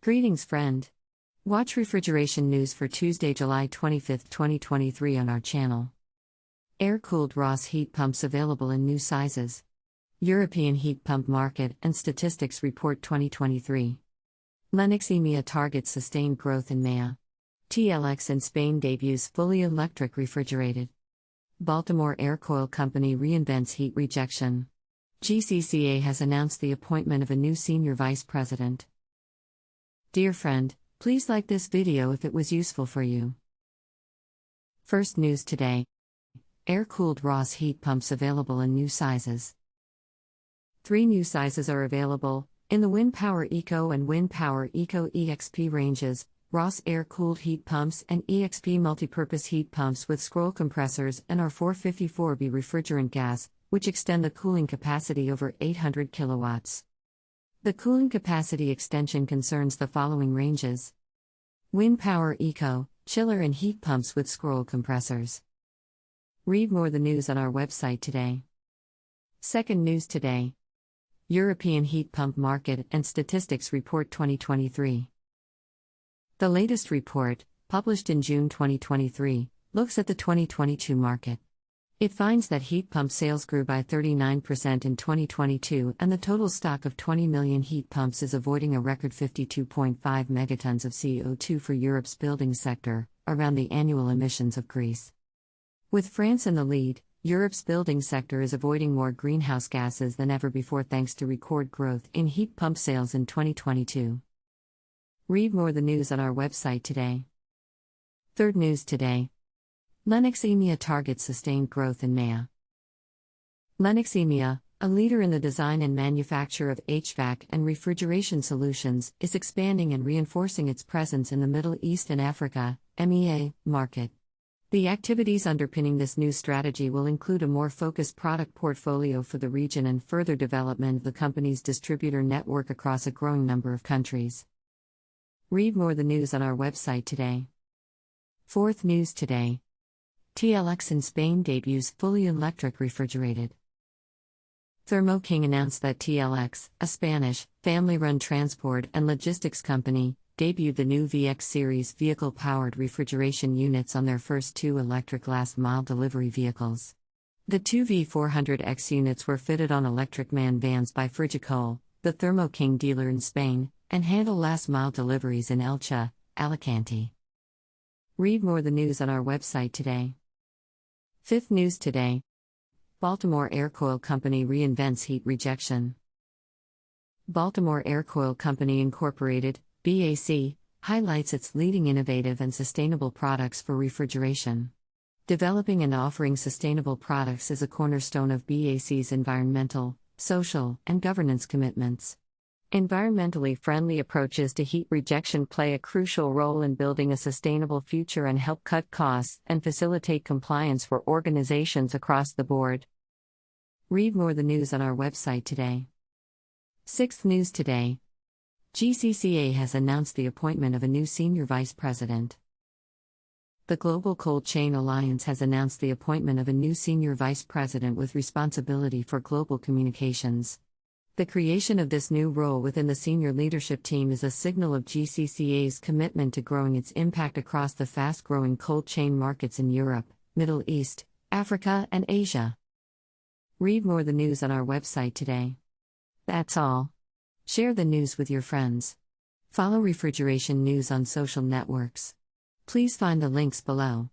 Greetings, friend. Watch refrigeration news for Tuesday, July 25, 2023 on our channel. Air-cooled Rhoss heat pumps available in new sizes. European heat pump market and statistics report 2023. LENNOX EMEA targets sustained growth in MEA. TLX in Spain debuts fully electric refrigerated. Baltimore Aircoil company Reinvents Heat-Rejection. GCCA has announced the appointment of a new senior vice president. Dear friend, please like this video if it was useful for you. First news today. Air-cooled Rhoss heat pumps available in new sizes. 3 new sizes are available, in the WindPower Eco and WindPower Eco EXP ranges, Rhoss air-cooled heat pumps and EXP multipurpose heat pumps with scroll compressors and R454B refrigerant gas, which extend the cooling capacity over 800 kilowatts. The cooling capacity extension concerns the following ranges. WindPower Eco, chiller and heat pumps with scroll compressors. Read more the news on our website today. Second news today. European heat pump market and statistics report 2023. The latest report, published in June 2023, looks at the 2022 market. It finds that heat pump sales grew by 39% in 2022 and the total stock of 20 million heat pumps is avoiding a record 52.5 megatons of CO2 for Europe's building sector, around the annual emissions of Greece. With France in the lead, Europe's building sector is avoiding more greenhouse gases than ever before thanks to record growth in heat pump sales in 2022. Read more the news on our website today. Third news today. LENNOX EMEA targets sustained growth in MEA. LENNOX EMEA, a leader in the design and manufacture of HVAC and refrigeration solutions, is expanding and reinforcing its presence in the Middle East and Africa (MEA) market. The activities underpinning this new strategy will include a more focused product portfolio for the region and further development of the company's distributor network across a growing number of countries. Read more the news on our website today. Fourth news today. TLX in Spain debuts fully electric refrigerated. Thermo King announced that TLX, a Spanish, family-run transport and logistics company, debuted the new VX series vehicle-powered refrigeration units on their first 2 electric last-mile delivery vehicles. The 2 V400X units were fitted on electric man vans by Frigicol, the Thermo King dealer in Spain, and handle last-mile deliveries in Elche, Alicante. Read more the news on our website today. Fifth news today. Baltimore Aircoil company reinvents heat rejection. Baltimore Aircoil Company Incorporated, BAC, highlights its leading innovative and sustainable products for refrigeration. Developing and offering sustainable products is a cornerstone of BAC's environmental, social, and governance commitments. Environmentally friendly approaches to heat rejection play a crucial role in building a sustainable future and help cut costs and facilitate compliance for organizations across the board. Read more the news on our website today. Sixth news today. GCCA has announced the appointment of a new senior vice president. The Global Cold Chain Alliance has announced the appointment of a new senior vice president with responsibility for global communications. The creation of this new role within the senior leadership team is a signal of GCCA's commitment to growing its impact across the fast-growing cold chain markets in Europe, Middle East, Africa, and Asia. Read more the news on our website today. That's all. Share the news with your friends. Follow Refrigeration News on social networks. Please find the links below.